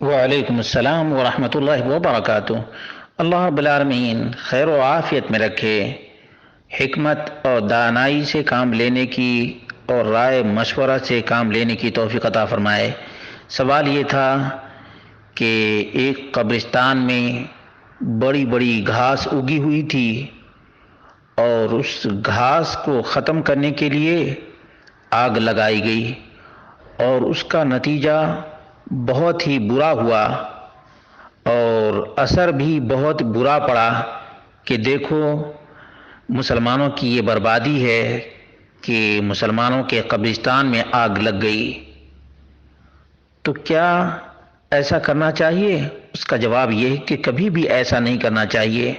وعلیکم السلام ورحمۃ اللہ وبرکاتہ۔ اللہ رب العالمین خیر و عافیت میں رکھے، حکمت اور دانائی سے کام لینے کی اور رائے مشورہ سے کام لینے کی توفیق عطا فرمائے۔ سوال یہ تھا کہ ایک قبرستان میں بڑی بڑی گھاس اگی ہوئی تھی، اور اس گھاس کو ختم کرنے کے لیے آگ لگائی گئی، اور اس کا نتیجہ بہت ہی برا ہوا، اور اثر بھی بہت برا پڑا کہ دیکھو مسلمانوں کی یہ بربادی ہے کہ مسلمانوں کے قبرستان میں آگ لگ گئی۔ تو کیا ایسا کرنا چاہیے؟ اس کا جواب یہ ہے کہ کبھی بھی ایسا نہیں کرنا چاہیے۔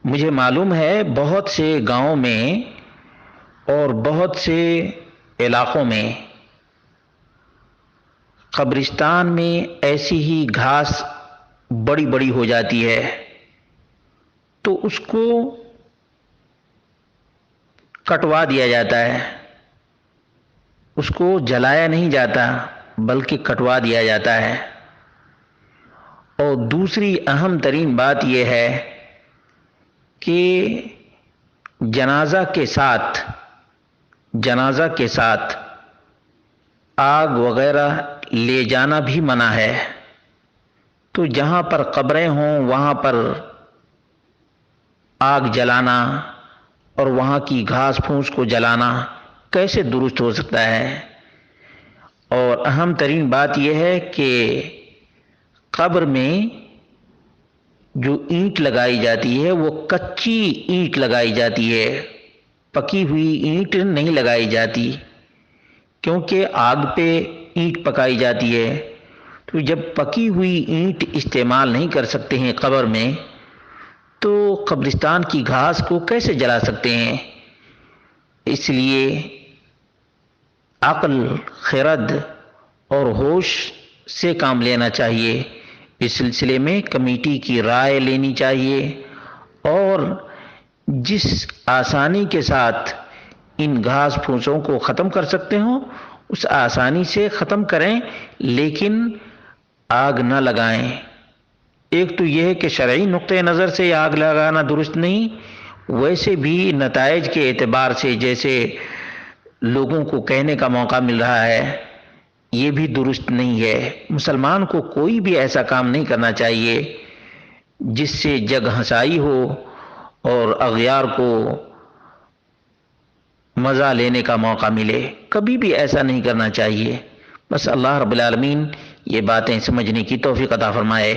مجھے معلوم ہے بہت سے گاؤں میں اور بہت سے علاقوں میں قبرستان میں ایسی ہی گھاس بڑی بڑی ہو جاتی ہے، تو اس کو کٹوا دیا جاتا ہے، اس کو جلایا نہیں جاتا بلکہ کٹوا دیا جاتا ہے۔ اور دوسری اہم ترین بات یہ ہے کہ جنازہ کے ساتھ آگ وغیرہ لے جانا بھی منع ہے۔ تو جہاں پر قبریں ہوں وہاں پر آگ جلانا اور وہاں کی گھاس پھوس کو جلانا کیسے درست ہو سکتا ہے؟ اور اہم ترین بات یہ ہے کہ قبر میں جو اینٹ لگائی جاتی ہے وہ کچی اینٹ لگائی جاتی ہے، پکی ہوئی اینٹ نہیں لگائی جاتی، کیونکہ آگ پہ اینٹ پکائی جاتی ہے۔ تو جب پکی ہوئی اینٹ استعمال نہیں کر سکتے ہیں قبر میں، تو قبرستان کی گھاس کو کیسے جلا سکتے ہیں؟ اس لیے عقل، خرد اور ہوش سے کام لینا چاہیے۔ اس سلسلے میں کمیٹی کی رائے لینی چاہیے، اور جس آسانی کے ساتھ ان گھاس پھوسوں کو ختم کر سکتے ہوں اس آسانی سے ختم کریں، لیکن آگ نہ لگائیں۔ ایک تو یہ ہے کہ شرعی نقطہ نظر سے آگ لگانا درست نہیں، ویسے بھی نتائج کے اعتبار سے جیسے لوگوں کو کہنے کا موقع مل رہا ہے یہ بھی درست نہیں ہے۔ مسلمان کو کوئی بھی ایسا کام نہیں کرنا چاہیے جس سے جگ ہنسائی ہو اور اغیار کو مزہ لینے کا موقع ملے، کبھی بھی ایسا نہیں کرنا چاہیے۔ بس اللہ رب العالمین یہ باتیں سمجھنے کی توفیق عطا فرمائے۔